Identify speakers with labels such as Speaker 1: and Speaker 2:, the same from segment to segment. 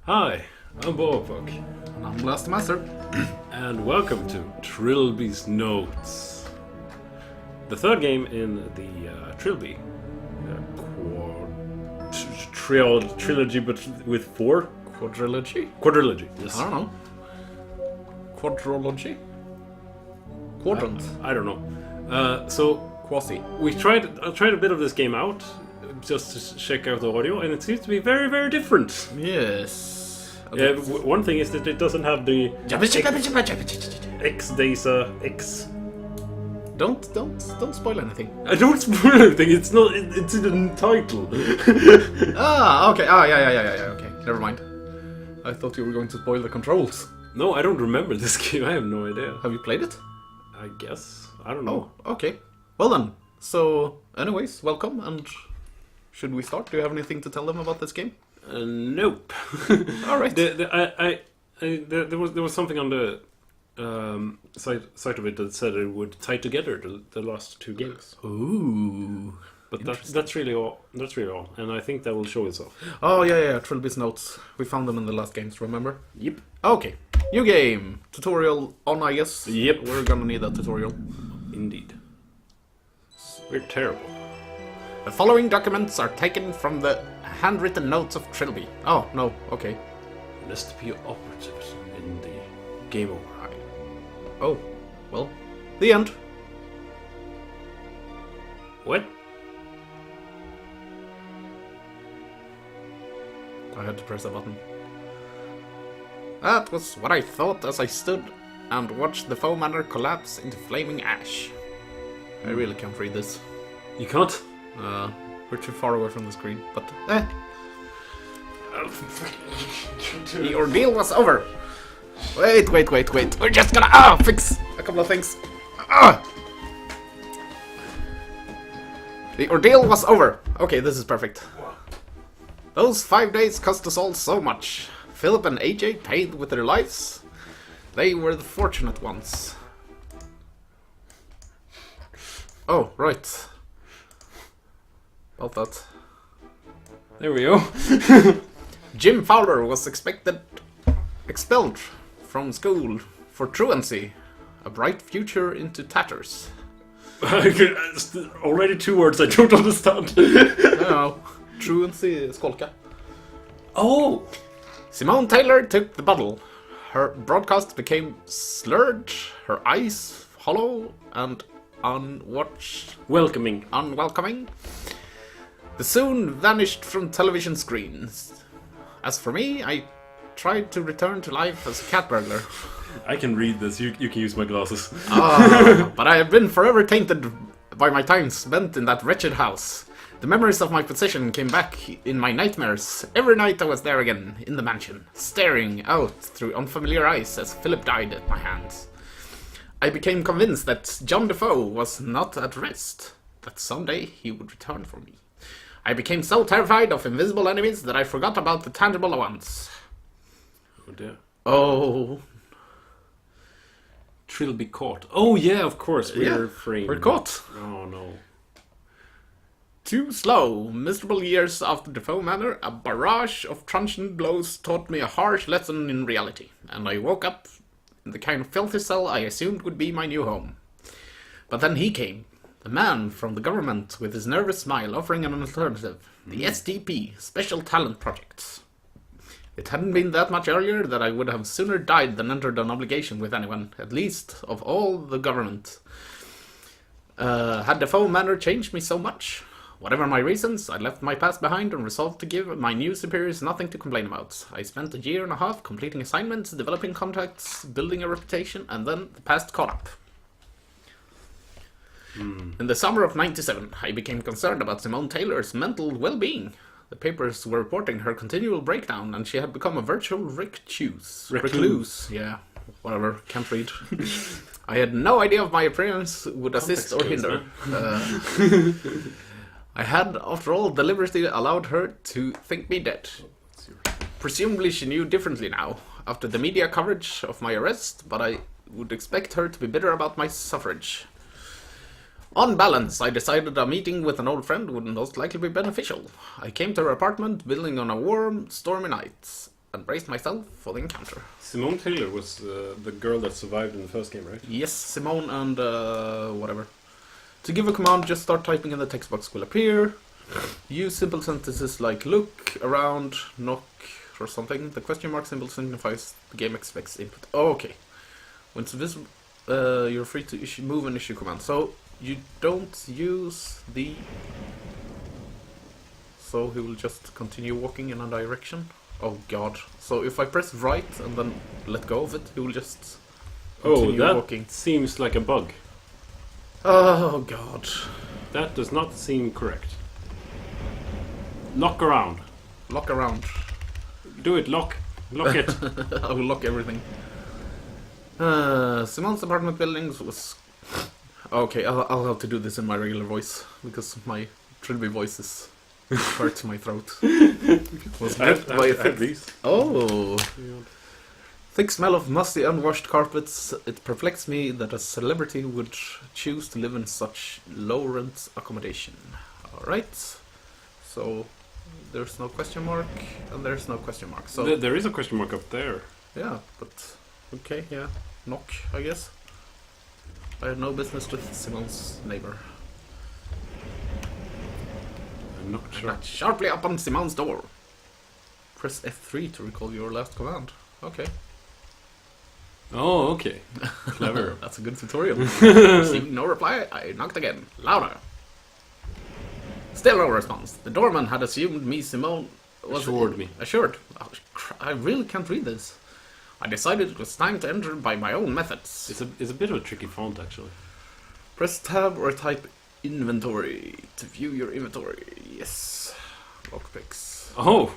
Speaker 1: Hi, I'm Bulba
Speaker 2: And I'm Blaster Master.
Speaker 1: and welcome to Trilby's Notes, the third game in the Trilby trilogy, but with four quadrilogy. Yes.
Speaker 2: I don't know. Quadrology? Quadrant.
Speaker 1: I don't know. So
Speaker 2: Quasi.
Speaker 1: we tried a bit of this game out just to check out the audio, and it seems to be very, very different.
Speaker 2: Yes.
Speaker 1: One thing is that it doesn't have the X Dasa X.
Speaker 2: Don't spoil anything.
Speaker 1: I don't spoil anything. It's not. It's in the title.
Speaker 2: Okay. Yeah. Okay, never mind. I thought you were going to spoil the controls.
Speaker 1: No, I don't remember this game. I have no idea.
Speaker 2: Have you played it?
Speaker 1: I guess. I don't know.
Speaker 2: Oh, okay. Well then. So, anyways, welcome. And should we start? Do you have anything to tell them about this game?
Speaker 1: Nope.
Speaker 2: All right.
Speaker 1: There was something on the site of it that said it would tie together the last two games.
Speaker 2: Ooh.
Speaker 1: But that's really all. That's really all, and I think that will show itself.
Speaker 2: Oh yeah. Trilby's notes. We found them in the last games. Remember?
Speaker 1: Yep.
Speaker 2: Okay. New game. Tutorial on, I guess.
Speaker 1: Yep.
Speaker 2: We're gonna need that tutorial.
Speaker 1: Indeed. We're terrible.
Speaker 2: The following documents are taken from the handwritten notes of Trilby. Oh, no. Okay.
Speaker 1: Must be operatives in the game over.
Speaker 2: Oh. Well. The end.
Speaker 1: What?
Speaker 2: I had to press a button. That was what I thought as I stood and watched the foe manor collapse into flaming ash. I really can't read this.
Speaker 1: You can't?
Speaker 2: We're too far away from the screen, but The ordeal was over. Wait. We're just gonna fix a couple of things. The ordeal was over. Okay, this is perfect. Those 5 days cost us all so much. Philip and AJ paid with their lives. They were the fortunate ones. Oh, right. About that.
Speaker 1: There we go.
Speaker 2: Jim Fowler was expelled from school for truancy. A bright future into tatters.
Speaker 1: Already two words I don't understand.
Speaker 2: No, truancy, skolka.
Speaker 1: Oh!
Speaker 2: Simone Taylor took the bottle. Her broadcast became slurred, her eyes hollow and
Speaker 1: Welcoming.
Speaker 2: unwelcoming. The soon vanished from television screens. As for me, I tried to return to life as a cat burglar.
Speaker 1: I can read this. You can use my glasses.
Speaker 2: But I have been forever tainted by my time spent in that wretched house. The memories of my position came back in my nightmares. Every night I was there again, in the mansion, staring out through unfamiliar eyes as Philip died at my hands. I became convinced that John Defoe was not at rest, that someday he would return for me. I became so terrified of invisible enemies that I forgot about the tangible ones.
Speaker 1: Oh dear.
Speaker 2: Oh.
Speaker 1: Trilby caught. Oh yeah, of course. We're framed.
Speaker 2: We're caught.
Speaker 1: Oh no.
Speaker 2: Too slow. Miserable years after Defoe Manor, a barrage of truncheon blows taught me a harsh lesson in reality, and I woke up in the kind of filthy cell I assumed would be my new home. But then he came, the man from the government with his nervous smile offering an alternative, the SDP, Special Talent Project. It hadn't been that much earlier that I would have sooner died than entered an obligation with anyone, at least of all the government. Had Defoe Manor changed me so much? Whatever my reasons, I left my past behind and resolved to give my new superiors nothing to complain about. I spent a year and a half completing assignments, developing contacts, building a reputation, and then the past caught up. In the summer of '97, I became concerned about Simone Taylor's mental well-being. The papers were reporting her continual breakdown, and she had become a virtual recluse. Yeah, whatever, can't read. I had no idea if my appearance would assist or hinder. I had, after all, deliberately allowed her to think me dead. Presumably she knew differently now, after the media coverage of my arrest, but I would expect her to be bitter about my suffrage. On balance, I decided a meeting with an old friend would most likely be beneficial. I came to her apartment, building on a warm, stormy night. and braced myself for the encounter.
Speaker 1: Simone Taylor was the girl that survived in the first game, right?
Speaker 2: Yes, Simone and whatever. To give a command, just start typing and the text box will appear. Use simple sentences like look, around, knock, or something. The question mark symbol signifies the game expects input. Oh, okay. When it's visible, you're free to move and issue commands. So you don't use the... So he will just continue walking in a direction. Oh god. So if I press right and then let go of it, he will just continue walking.
Speaker 1: Seems like a bug.
Speaker 2: Oh god.
Speaker 1: That does not seem correct. Lock around.
Speaker 2: Lock around.
Speaker 1: Do it, lock. Lock it.
Speaker 2: I will lock everything. Simone's apartment buildings was... Okay, I'll have to do this in my regular voice, because my Trilby voice is hurts my throat. Was
Speaker 1: I have these.
Speaker 2: Oh! Thick smell of musty, unwashed carpets. It perplexes me that a celebrity would choose to live in such low-rent accommodation. Alright. So, there's no question mark, and there's no question mark. So
Speaker 1: There is a question mark up there.
Speaker 2: yeah, but... Okay, yeah. Knock, I guess. I had no business with Simone's neighbor.
Speaker 1: I'm not sure.
Speaker 2: Knocked sharply up on Simone's door. Press F3 to recall your last command. Okay.
Speaker 1: Oh, okay. Clever.
Speaker 2: That's a good tutorial. Receiving no reply, I knocked again. Louder. Still no response. The doorman had assumed Simone was... Assured. Oh, I really can't read this. I decided it was time to enter by my own methods.
Speaker 1: It's a bit of a tricky font, actually.
Speaker 2: Press tab or type inventory to view your inventory. Yes. Lockpicks.
Speaker 1: Oh!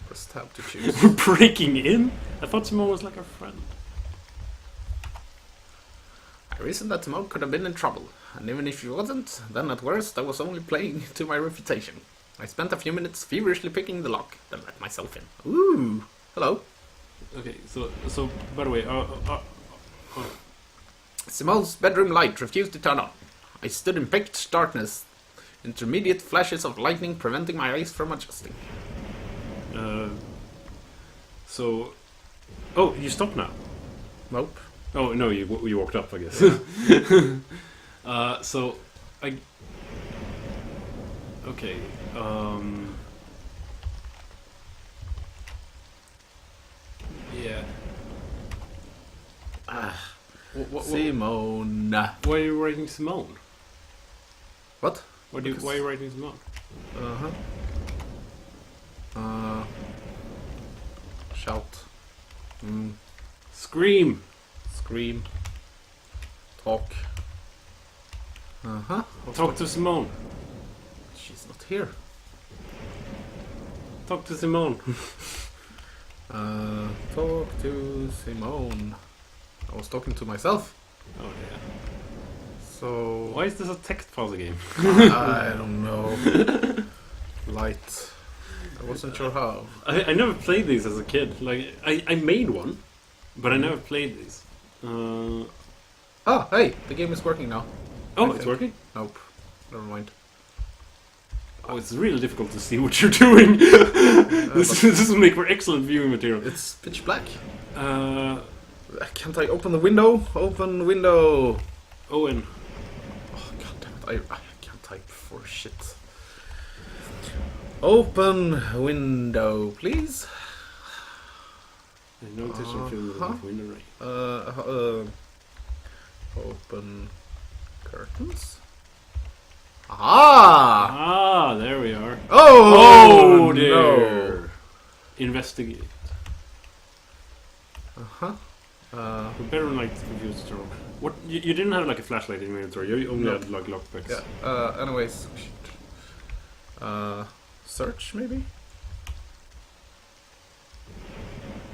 Speaker 2: Press tab to choose.
Speaker 1: We're breaking in? I thought Simone was like our friend.
Speaker 2: I reasoned that Simone could have been in trouble, and even if she wasn't, then at worst I was only playing to my reputation. I spent a few minutes feverishly picking the lock, then let myself in. Ooh! Hello.
Speaker 1: Okay, so by the way,
Speaker 2: Simone's bedroom light refused to turn on. I stood in pitch darkness, intermediate flashes of lightning preventing my eyes from adjusting.
Speaker 1: So... Oh, you stopped now?
Speaker 2: Nope.
Speaker 1: Oh, no, you walked up, I guess. So, I... Okay, yeah.
Speaker 2: Simone.
Speaker 1: Why are you writing Simone?
Speaker 2: What?
Speaker 1: Why are you writing Simone?
Speaker 2: Shout.
Speaker 1: Scream!
Speaker 2: Scream. Talk.
Speaker 1: Talk to Simone.
Speaker 2: She's not here.
Speaker 1: Talk to Simone.
Speaker 2: Talk to Simone. I was talking to myself.
Speaker 1: Oh, yeah.
Speaker 2: So...
Speaker 1: Why is this a text puzzle game?
Speaker 2: I don't know. Light. I wasn't sure how.
Speaker 1: I never played these as a kid. Like, I made one, but I never played these.
Speaker 2: Ah, hey! The game is working now.
Speaker 1: Oh, it's working?
Speaker 2: Nope. Never mind.
Speaker 1: Oh, it's really difficult to see what you're doing. This will make for excellent viewing material.
Speaker 2: It's pitch black.
Speaker 1: Can't
Speaker 2: I open the window? Open window!
Speaker 1: Owen.
Speaker 2: Oh, god damn it. I can't type for shit. Open window, please.
Speaker 1: No intention of window right.
Speaker 2: Open curtains. Ah!
Speaker 1: Ah, there we are.
Speaker 2: Oh,
Speaker 1: dear.
Speaker 2: no.
Speaker 1: Investigate. We better like confuse the wrong. What? You didn't have like a flashlight in your inventory. You only had like lockpicks.
Speaker 2: Yeah. Anyways. Search maybe.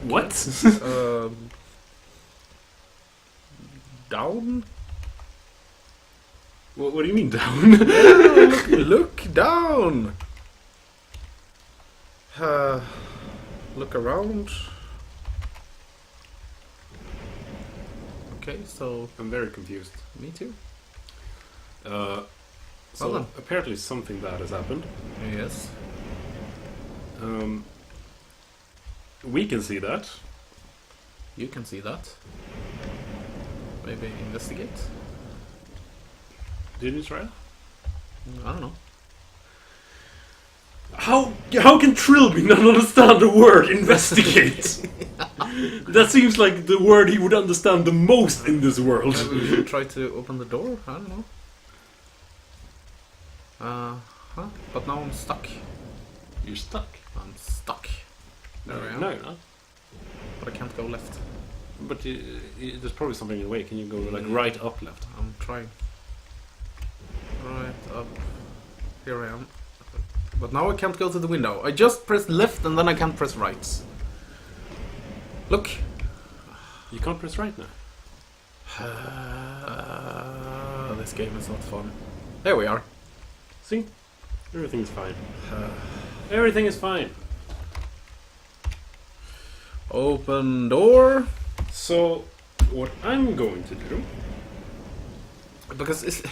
Speaker 1: What?
Speaker 2: Down.
Speaker 1: What do you mean down?
Speaker 2: Look down. Look around. Okay, so
Speaker 1: I'm very confused.
Speaker 2: me too.
Speaker 1: So
Speaker 2: Well
Speaker 1: apparently something bad has happened.
Speaker 2: Yes.
Speaker 1: We can see that.
Speaker 2: You can see that. Maybe investigate?
Speaker 1: Did you try it?
Speaker 2: I don't know.
Speaker 1: How can Trilby not understand the word investigate? That seems like the word he would understand the most in this world.
Speaker 2: Maybe we should try to open the door? I don't know. But now I'm stuck.
Speaker 1: You're stuck.
Speaker 2: I'm stuck. There I am.
Speaker 1: No, you're not.
Speaker 2: But I can't go left.
Speaker 1: But there's probably something in the way. Can you go like right up left?
Speaker 2: I'm trying. Right up. Here I am. But now I can't go to the window. I just pressed left and then I can't press right. Look.
Speaker 1: You can't press right now.
Speaker 2: This game is not fun. There we are.
Speaker 1: See? Everything's fine. Everything is fine.
Speaker 2: Open door.
Speaker 1: So, what I'm going to do...
Speaker 2: Because if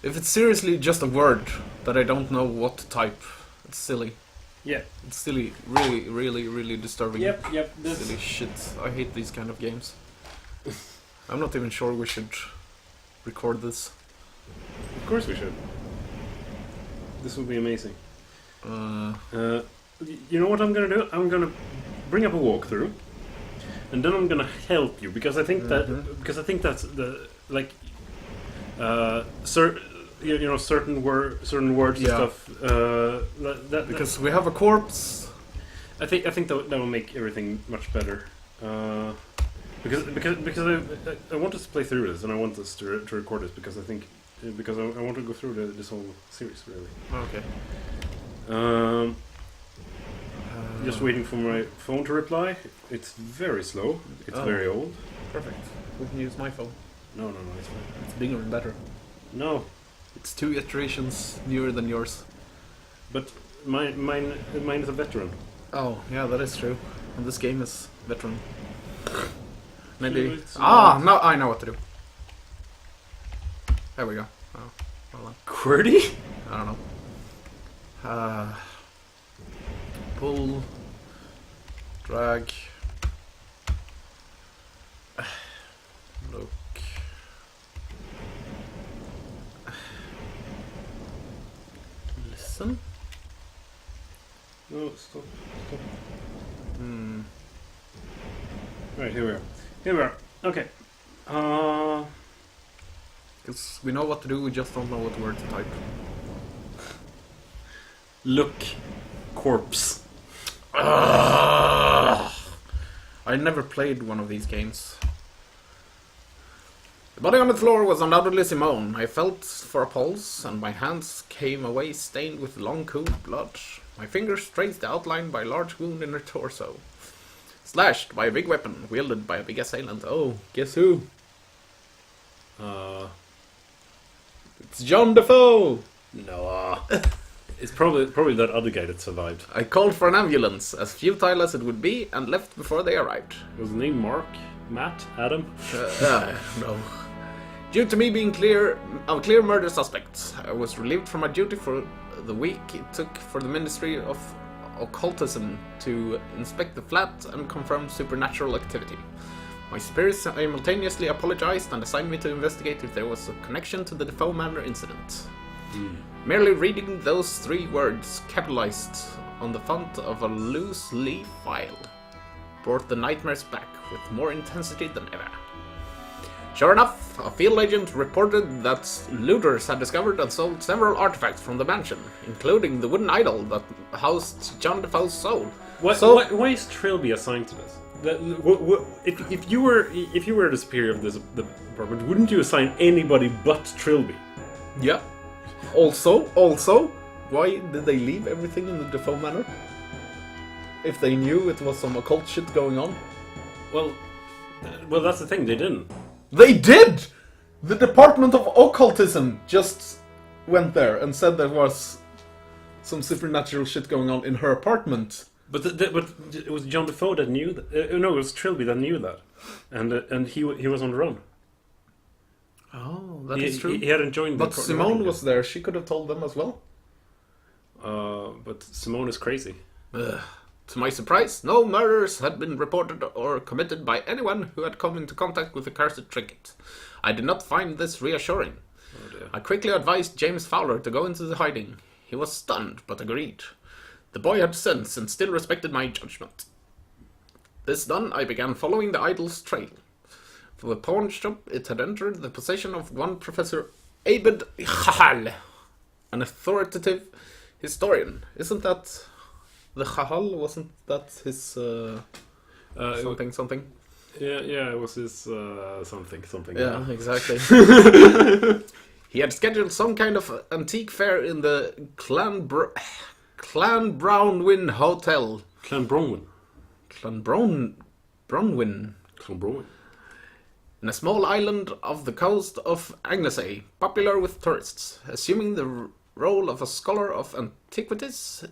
Speaker 2: it's seriously just a word that I don't know what to type, it's silly.
Speaker 1: Yeah.
Speaker 2: It's silly. Really, really, really disturbing.
Speaker 1: Yep.
Speaker 2: Silly shit. I hate these kind of games. I'm not even sure we should record this.
Speaker 1: Of course we should. This will be amazing. You know what I'm gonna do? I'm gonna bring up a walkthrough, and then I'm gonna help you because I think that's the like, certain words and stuff.
Speaker 2: Because we have a corpse.
Speaker 1: I think that will make everything much better. Because I want us to play through this and I want us to record this because I want to go through this whole series really.
Speaker 2: Okay.
Speaker 1: Just waiting for my phone to reply. It's very slow. It's very old.
Speaker 2: Perfect. We can use my phone.
Speaker 1: No, it's fine.
Speaker 2: It's bigger and better.
Speaker 1: No,
Speaker 2: It's 2 iterations newer than yours.
Speaker 1: but mine is a veteran.
Speaker 2: Oh, yeah, that is true. And this game is veteran. Maybe.
Speaker 1: It's
Speaker 2: Now I know what to do. There we go. Oh, hold on.
Speaker 1: QWERTY?
Speaker 2: I don't know. Pull. Drag. Look. Listen.
Speaker 1: No, stop.
Speaker 2: Hmm.
Speaker 1: Right, here we are. Okay.
Speaker 2: Because we know what to do, we just don't know what word to type.
Speaker 1: Look. Corpse.
Speaker 2: I never played one of these games. The body on the floor was undoubtedly Simone. I felt for a pulse, and my hands came away stained with long cool blood. My fingers traced the outline by a large wound in her torso. Slashed by a big weapon, wielded by a big assailant. Oh, guess who? It's John Defoe!
Speaker 1: No. It's probably that other guy that survived.
Speaker 2: I called for an ambulance, as futile as it would be, and left before they arrived.
Speaker 1: Was his name Mark? Matt? Adam?
Speaker 2: No. Due to me being a clear murder suspect, I was relieved from my duty for the week it took for the Ministry of Occultism to inspect the flat and confirm supernatural activity. My spirits simultaneously apologized and assigned me to investigate if there was a connection to the Defoe Manor incident. Merely reading those 3 words capitalized on the font of a loose leaf file brought the nightmares back with more intensity than ever. Sure enough, a field agent reported that looters had discovered and sold several artifacts from the mansion, including the wooden idol that housed John Defoe's soul.
Speaker 1: Why is Trilby assigned to this? If you were the superior of this department, wouldn't you assign anybody but Trilby?
Speaker 2: Yeah. Also, why did they leave everything in the Defoe Manor? If they knew it was some occult shit going on.
Speaker 1: Well, that's the thing. They didn't.
Speaker 2: They did! The Department of Occultism just went there and said there was some supernatural shit going on in her apartment.
Speaker 1: But it was John Defoe that knew that. No, it was Trilby that knew that, and he was on the run.
Speaker 2: Oh, that is true.
Speaker 1: He hadn't joined.
Speaker 2: But Simone was there. She could have told them as well.
Speaker 1: But Simone is crazy.
Speaker 2: To my surprise, no murders had been reported or committed by anyone who had come into contact with the cursed trinket. I did not find this reassuring.
Speaker 1: Oh dear.
Speaker 2: I quickly advised James Fowler to go into the hiding. He was stunned, but agreed. The boy had sense and still respected my judgment. This done, I began following the idol's trail. For the pawn shop, it had entered the possession of one Professor Abed Chahal, an authoritative historian. Isn't that the Chahal? Wasn't that his something?
Speaker 1: Yeah, it was his something.
Speaker 2: Yeah, exactly. He had scheduled some kind of antique fair in the Clanbrownwyn Hotel.
Speaker 1: Clanbrownwyn.
Speaker 2: Clanbrownwyn. In a small island off the coast of Anglesey, popular with tourists. Assuming the role of a scholar of antiquities,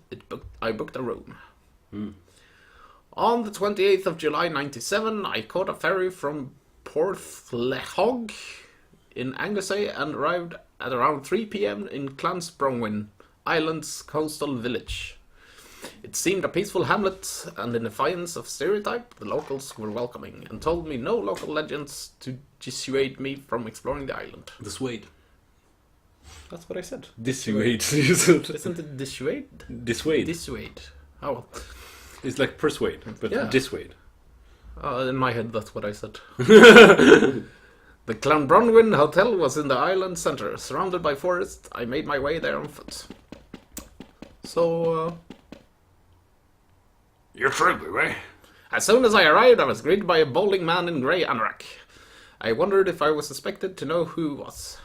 Speaker 2: I booked a room. On the 28th of July 97, I caught a ferry from Porthlehog in Anglesey and arrived at around 3 p.m. in Clanbrownwyn Island's coastal village. It seemed a peaceful hamlet, and in defiance of stereotype, the locals were welcoming and told me no local legends to dissuade me from exploring the island.
Speaker 1: Dissuade.
Speaker 2: That's what I said.
Speaker 1: Dissuade.
Speaker 2: Isn't it dissuade?
Speaker 1: Dissuade.
Speaker 2: Dissuade. Oh well.
Speaker 1: It's like persuade, but
Speaker 2: Yeah.
Speaker 1: dissuade.
Speaker 2: In my head, that's what I said. The Clanbrownwyn Hotel was in the island center, surrounded by forest. I made my way there on foot. So,
Speaker 1: You're Trilby, right?
Speaker 2: as soon as I arrived, I was greeted by a balding man in grey anorak. I wondered if I was suspected to know who was.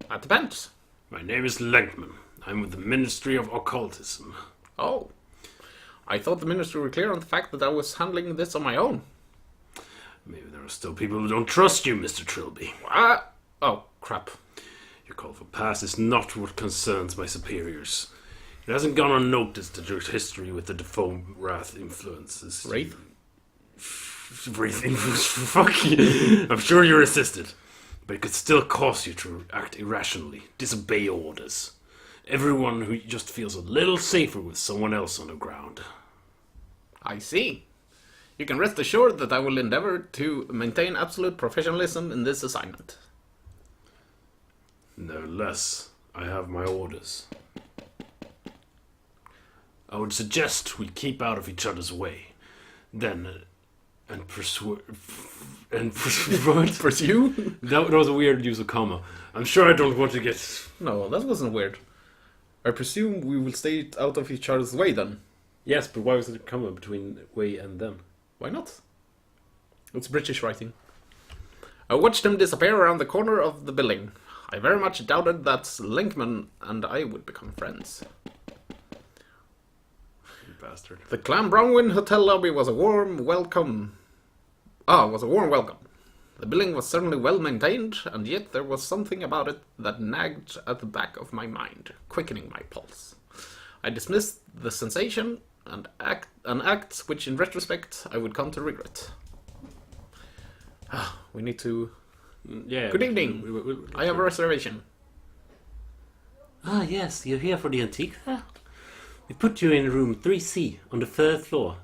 Speaker 2: That depends.
Speaker 1: My name is Lenkman. I'm with the Ministry of Occultism.
Speaker 2: Oh. I thought the ministry were clear on the fact that I was handling this on my own.
Speaker 1: Maybe there are still people who don't trust you, Mr. Trilby.
Speaker 2: Oh, crap.
Speaker 1: Your call for pass is not what concerns my superiors. It hasn't gone unnoticed that your history with the Defoe Wrath influences.
Speaker 2: Wraith?
Speaker 1: Wraith influence? Fuck you. I'm sure you're assisted. But it could still cause you to act irrationally, disobey orders. Everyone who just feels a little safer with someone else on the ground.
Speaker 2: I see. You can rest assured that I will endeavor to maintain absolute professionalism in this assignment.
Speaker 1: Nevertheless, I have my orders. I would suggest we keep out of each other's way. Then, pursue? That was a weird use of comma. I'm sure I don't want to get...
Speaker 2: No, that wasn't weird. I presume we will stay out of each other's way then.
Speaker 1: Yes, but why was there a comma between way and then?
Speaker 2: Why not? It's British writing. I watched him disappear around the corner of the building. I very much doubted that Linkman and I would become friends.
Speaker 1: You bastard.
Speaker 2: The Clanbrownwyn Hotel lobby was a warm welcome. The building was certainly well maintained, and yet there was something about it that nagged at the back of my mind, quickening my pulse. I dismissed the sensation and an act which, in retrospect, I would come to regret. We need to...
Speaker 1: Yeah.
Speaker 2: Good evening. I have a reservation.
Speaker 3: Ah, yes, you're here for the antique fair? We put you in room 3C on the third floor.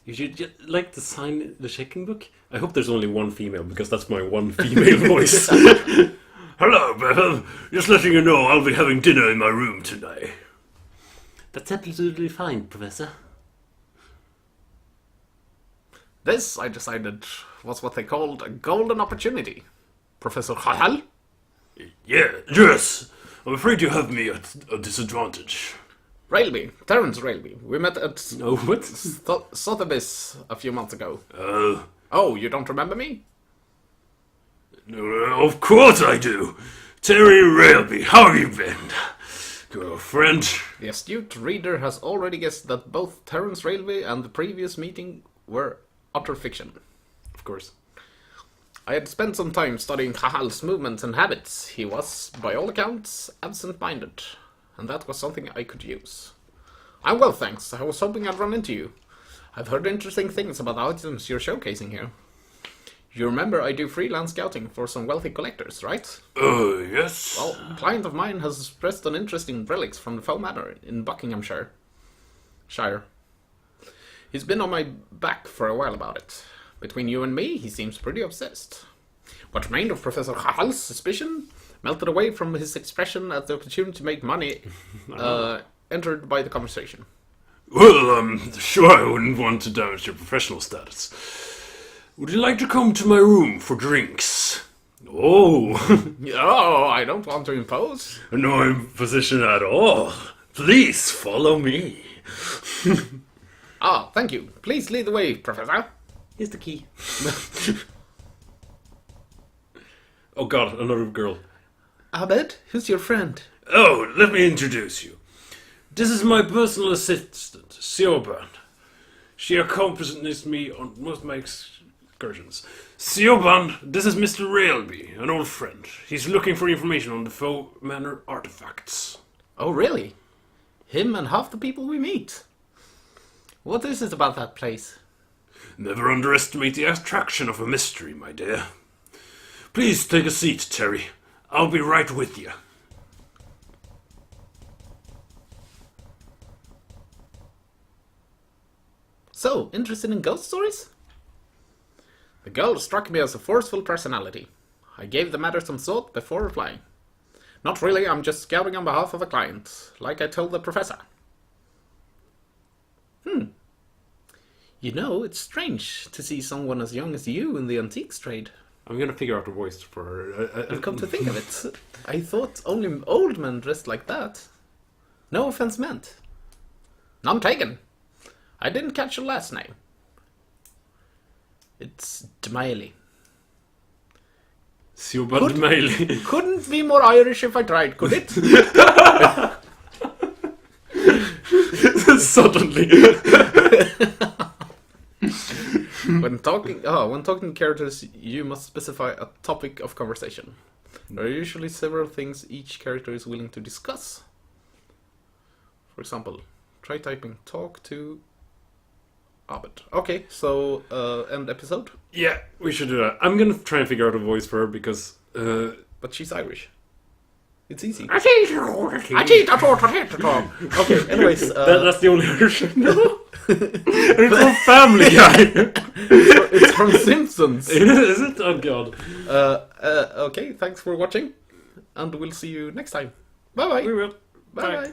Speaker 1: You should like to sign the checking book. I hope there's only one female, because that's my one female voice. Hello, Bethel. Just letting you know I'll be having dinner in my room tonight.
Speaker 3: That's absolutely fine, Professor.
Speaker 2: This, I decided, was what they called a golden opportunity. Professor Chahal?
Speaker 1: Yes. I'm afraid you have me at a disadvantage.
Speaker 2: Railby, Terence Railby. We met at
Speaker 1: Oh, what?
Speaker 2: Sotheby's a few months ago.
Speaker 1: Oh,
Speaker 2: Oh, you don't remember me?
Speaker 1: of course I do. Terry Railby, how have you been? Girlfriend?
Speaker 2: The astute reader has already guessed that both Terence Railby and the previous meeting were utter fiction.
Speaker 1: Of course.
Speaker 2: I had spent some time studying Chahal's movements and habits. He was, by all accounts, absent-minded, and that was something I could use. I'm well, thanks. I was hoping I'd run into you. I've heard interesting things about the items you're showcasing here. You remember I do freelance scouting for some wealthy collectors, right?
Speaker 1: Yes.
Speaker 2: Well, a client of mine has expressed an interest in relics from the Foe Manor in Buckinghamshire. He's been on my back for a while about it. Between you and me, he seems pretty obsessed. What remained of Professor Hall's suspicion melted away from his expression at the opportunity to make money entered by the conversation.
Speaker 1: Well, I'm sure I wouldn't want to damage your professional status. Would you like to come to my room for drinks? Oh,
Speaker 2: Oh, I don't want to impose.
Speaker 1: no imposition at all. Please follow me.
Speaker 2: Ah, thank you. Please lead the way, Professor.
Speaker 3: Here's the key.
Speaker 1: Oh God, another girl.
Speaker 2: Abed, who's your friend?
Speaker 1: Oh, let me introduce you. This is my personal assistant, Siobhan. She accompanies me on most of my excursions. Siobhan, this is Mr. Railby, an old friend. He's looking for information on the Foe Manor artifacts.
Speaker 2: Oh, really? Him and half the people we meet. What is it about that place?
Speaker 1: Never underestimate the attraction of a mystery, my dear. Please take a seat, Terry. I'll be right with you.
Speaker 2: So, interested in ghost stories? The girl struck me as a forceful personality. I gave the matter some thought before replying. Not really, I'm just scouting on behalf of a client, like I told the professor. You know, it's strange to see someone as young as you in the antiques trade.
Speaker 1: I'm gonna figure out a voice for her.
Speaker 2: I've come to think of it. I thought only old men dressed like that. No offense meant. None taken. I didn't catch your last name. It's Dmaili.
Speaker 1: Siobhan Mailey.
Speaker 2: Couldn't be more Irish if I tried, could it?
Speaker 1: Suddenly.
Speaker 2: When talking characters, you must specify a topic of conversation. There are usually several things each character is willing to discuss. For example, try typing "talk to Abed." Okay, so end episode.
Speaker 1: Yeah, we should do that. I'm gonna try and figure out a voice for her because.
Speaker 2: But she's Irish. It's easy.
Speaker 1: Okay,
Speaker 2: Anyways,
Speaker 1: that's the only version. No, it's a Family Guy.
Speaker 2: it's from Simpsons.
Speaker 1: Is it? Oh God.
Speaker 2: Okay, thanks for watching, and we'll see you next time. Bye bye.
Speaker 1: We will.
Speaker 2: Bye bye.